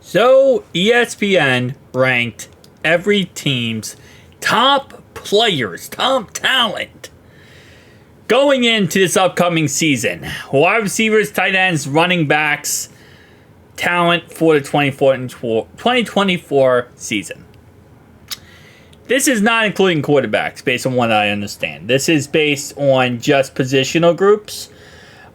So, ESPN ranked every team's top players, top talent going into this upcoming season. Wide receivers, tight ends, running backs, talent for the 2024 season. This is not including quarterbacks, based on what I understand. This is based on just positional groups.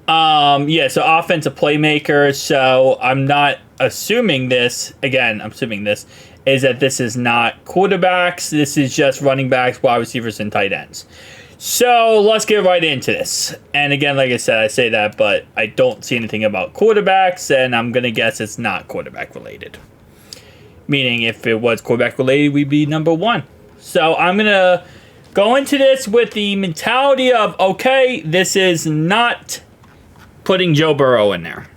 So offensive playmakers. So I'm not assuming this. Again, I'm assuming this is that this is not quarterbacks. This is just running backs, wide receivers, and tight ends. So let's get right into this. And again, like I said, I say that, but I don't see anything about quarterbacks, and I'm going to guess it's not quarterback related. Meaning if it was quarterback related, we'd be number one. So I'm going to go into this with the mentality of, okay, this is not putting Joe Burrow in there.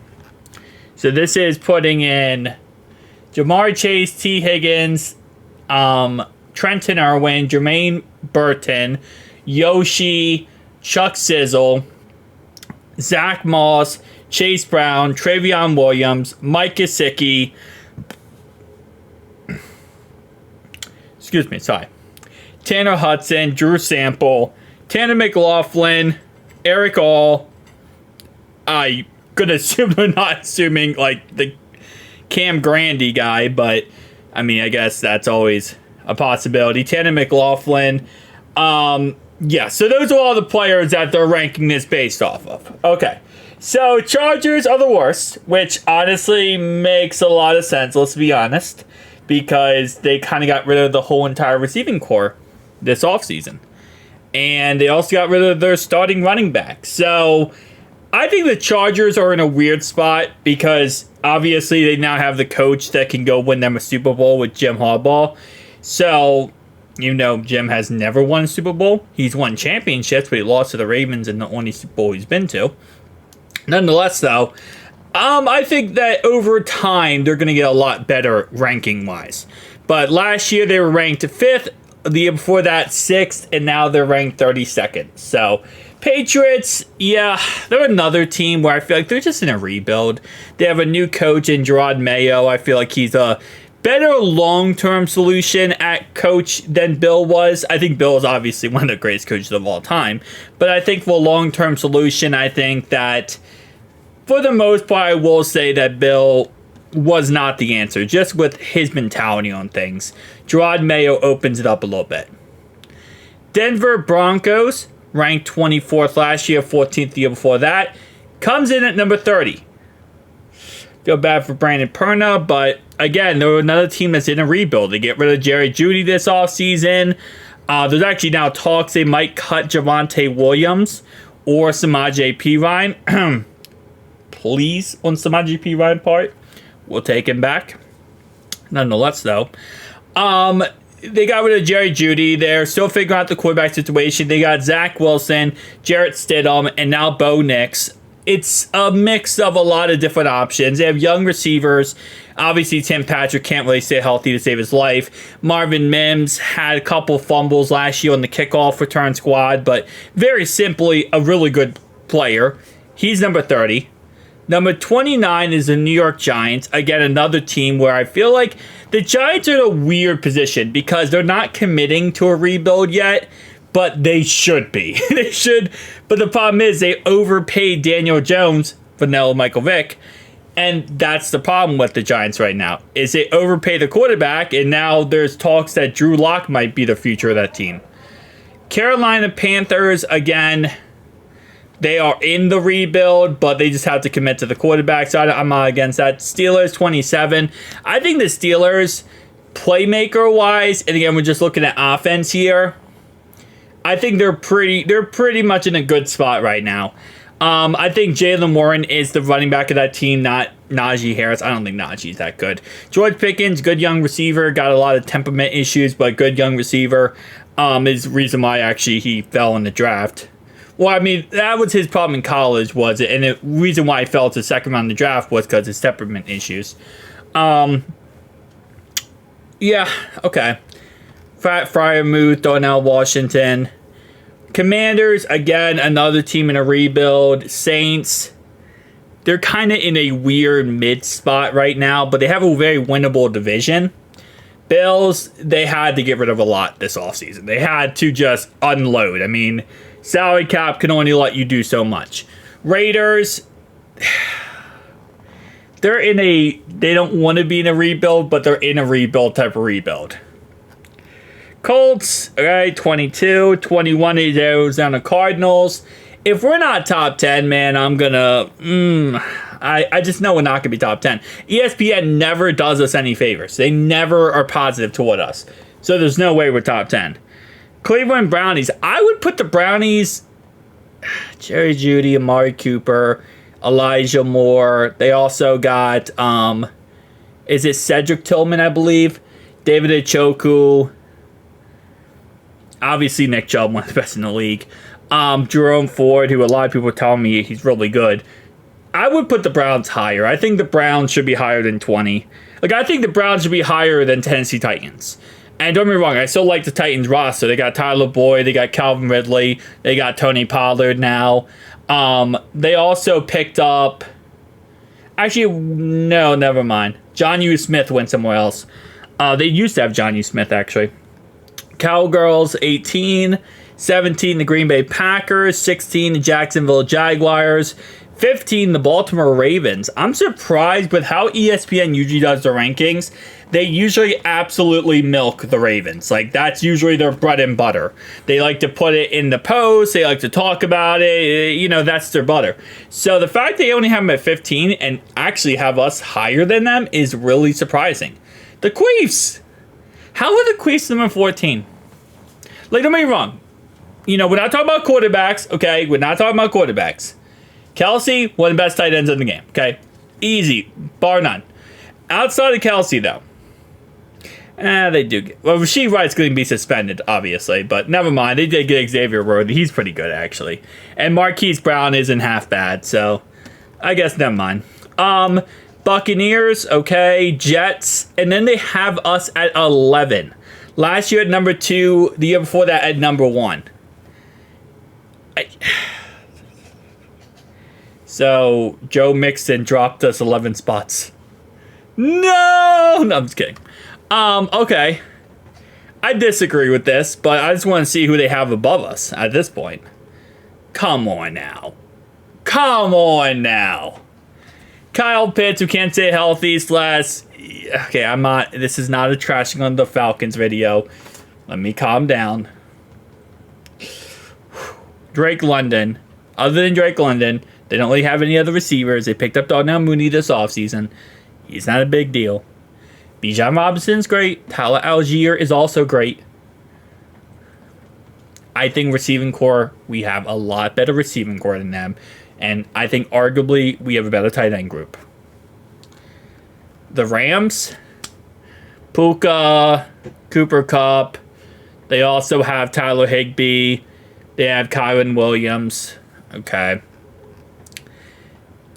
So this is putting in Jamar Chase, T. Higgins, Trenton Irwin, Jermaine Burton, Yoshi, Chuck Sizzle, Zach Moss, Chase Brown, Travion Williams, Mike Gesicki, Tanner Hudson, Drew Sample, Tanner McLaughlin, Eric All. I could assume they're not assuming like the Cam Grandy guy, but I mean, I guess that's always a possibility. Tanner McLaughlin. So those are all the players that they're ranking this based off of. Okay. So Chargers are the worst, which honestly makes a lot of sense, let's be honest, because they kind of got rid of the whole entire receiving core this offseason. And they also got rid of their starting running back. So I think the Chargers are in a weird spot because obviously they now have the coach that can go win them a Super Bowl with Jim Harbaugh. So, Jim has never won a Super Bowl. He's won championships, but he lost to the Ravens in the only Super Bowl he's been to. Nonetheless, though, I think that over time they're going to get a lot better ranking-wise. But last year they were ranked 5th, the year before that 6th, and now they're ranked 32nd. So Patriots, they're another team where I feel like they're just in a rebuild. They have a new coach in Gerard Mayo. I feel like he's a better long-term solution at coach than Bill was. I think Bill is obviously one of the greatest coaches of all time. But I think for a long-term solution, I think that for the most part, I will say that Bill was not the answer, just with his mentality on things. Gerard Mayo opens it up a little bit. Denver Broncos, ranked 24th last year, 14th the year before that, comes in at number 30. Feel bad for Brandon Perna, but again, they're another team that's in a rebuild. They get rid of Jerry Jeudy this offseason. There's actually now talks they might cut Javonte Williams or Samaje Perine. Please, on Samaje Perine part, we'll take him back. Nonetheless, though, they got rid of Jerry Jeudy. They're still figuring out the quarterback situation. They got Zach Wilson, Jarrett Stidham, and now Bo Nix. It's a mix of a lot of different options. They have young receivers. Obviously, Tim Patrick can't really stay healthy to save his life. Marvin Mims had a couple fumbles last year on the kickoff return squad, but very simply, a really good player. He's number 30. Number 29 is the New York Giants. Again, another team where I feel like the Giants are in a weird position because they're not committing to a rebuild yet, but they should be. They should. But the problem is they overpaid Daniel Jones, Vanilla Michael Vick, and that's the problem with the Giants right now, is they overpay the quarterback, and now there's talks that Drew Lock might be the future of that team. Carolina Panthers, again, they are in the rebuild, but they just have to commit to the quarterback, so I'm not against that. Steelers, 27. I think the Steelers, playmaker-wise, and again, we're just looking at offense here, I think they're pretty much in a good spot right now. I think Jaylen Warren is the running back of that team, not Najee Harris. I don't think Najee's that good. George Pickens, good young receiver, got a lot of temperament issues, but good young receiver. Is the reason why actually he fell in the draft. Well, I mean, that was his problem in college, was it? And the reason why he fell to second round of the draft was because of his temperament issues. Okay. Fat Fryermuth, Darnell Washington. Commanders, again, another team in a rebuild. Saints, they're kind of in a weird mid spot right now, but they have a very winnable division. Bills, they had to get rid of a lot this offseason. They had to just unload. I mean, salary cap can only let you do so much. Raiders, they don't want to be in a rebuild, but they're in a rebuild type of rebuild. Colts, okay, 22, 21 is Arizona Cardinals. If we're not top 10, man, I'm gonna, I just know we're not gonna be top 10. ESPN never does us any favors. They never are positive toward us. So there's no way we're top 10. Cleveland Brownies, I would put the Brownies, Jerry Jeudy, Amari Cooper, Elijah Moore. They also got, is it Cedric Tillman, I believe? David Njoku. Obviously, Nick Chubb, one of the best in the league. Jerome Ford, who a lot of people tell me he's really good. I would put the Browns higher. I think the Browns should be higher than 20. Like, I think the Browns should be higher than Tennessee Titans. And don't get me wrong, I still like the Titans roster. They got Tyler Boyd, they got Calvin Ridley, they got Tony Pollard now. They also picked up... Actually, no, never mind. John U. Smith went somewhere else. They used to have John U. Smith, actually. Cowgirls, 18. 17, the Green Bay Packers. 16, the Jacksonville Jaguars. 15, the Baltimore Ravens. I'm surprised with how ESPN usually does their rankings. They usually absolutely milk the Ravens. Like, that's usually their bread and butter. They like to put it in the post. They like to talk about it. You know, that's their butter. So the fact they only have them at 15 and actually have us higher than them is really surprising. The Queefs. How are the Queefs number 14? Like, don't get me wrong. You know, we're not talking about quarterbacks, okay? We're not talking about quarterbacks. Kelsey, one of the best tight ends in the game, okay? Easy, bar none. Outside of Kelsey, though, they do get... Well, Rasheed Wright's going to be suspended, obviously, but never mind. They did get Xavier Worthy. He's pretty good, actually. And Marquise Brown isn't half bad, so I guess never mind. Buccaneers, okay, Jets, and then they have us at 11. Last year at number 2, the year before that at number 1. So, Joe Mixon dropped us 11 spots. No, I'm just kidding. Okay. I disagree with this, but I just want to see who they have above us at this point. Come on now. Come on now. Kyle Pitts, who can't stay healthy, okay, I'm not... This is not a trashing on the Falcons video. Let me calm down. Drake London. Other than Drake London, they don't really have any other receivers. They picked up Darnell Mooney this offseason. He's not a big deal. Bijan Robinson's great. Tyler Algier is also great. I think receiving core, we have a lot better receiving core than them. And I think arguably we have a better tight end group. The Rams, Puka, Cooper Kupp. They also have Tyler Higbee. They have Kyron Williams. Okay.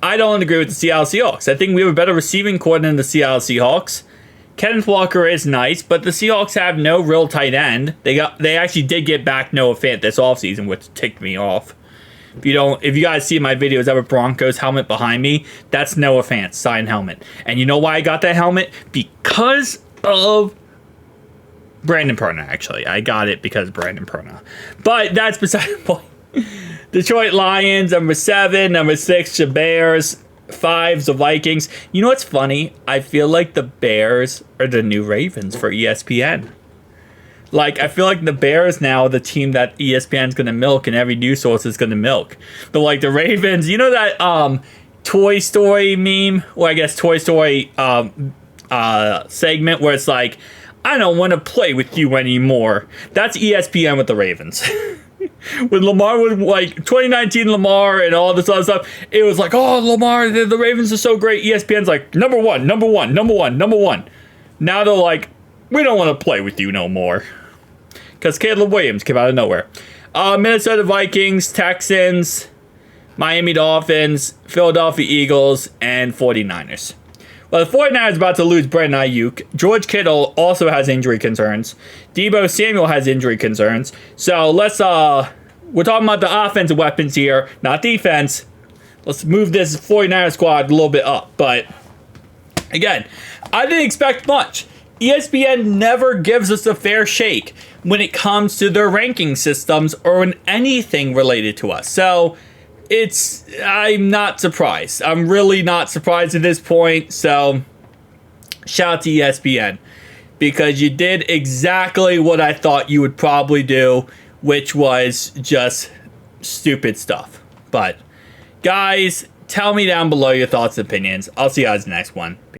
I don't agree with the Seattle Seahawks. I think we have a better receiving core than the Seattle Seahawks. Kenneth Walker is nice, but the Seahawks have no real tight end. They actually did get back Noah Fant this offseason, which ticked me off. If you guys see my videos, I have a Broncos helmet behind me. That's Noah Fant's signed helmet. And you know why I got that helmet? Because of Brandon Perna, actually. I got it because of Brandon Perna. But that's beside the point. Detroit Lions, number 7. Number 6, the Bears. 5, the Vikings. You know what's funny? I feel like the Bears are the new Ravens for ESPN. Like, I feel like the Bears now are the team that ESPN's going to milk and every news source is going to milk. But, like, the Ravens, you know that Toy Story meme? Or I guess Toy Story segment where it's like, I don't want to play with you anymore. That's ESPN with the Ravens. When Lamar was like 2019 Lamar and all this other stuff, it was like, oh, Lamar, the Ravens are so great. ESPN's like, number one. Now they're like, we don't want to play with you no more. Because Caleb Williams came out of nowhere. Minnesota Vikings, Texans, Miami Dolphins, Philadelphia Eagles, and 49ers. Well, the 49ers are about to lose Brandon Ayuk. George Kittle also has injury concerns. Deebo Samuel has injury concerns. So we're talking about the offensive weapons here, not defense. let's move this 49er squad a little bit up. But again, I didn't expect much. ESPN never gives us a fair shake when it comes to their ranking systems or in anything related to us. So I'm not surprised. I'm really not surprised at this point. So shout out to ESPN, because you did exactly what I thought you would probably do, which was just stupid stuff. But guys, tell me down below your thoughts and opinions. I'll see you guys in the next one.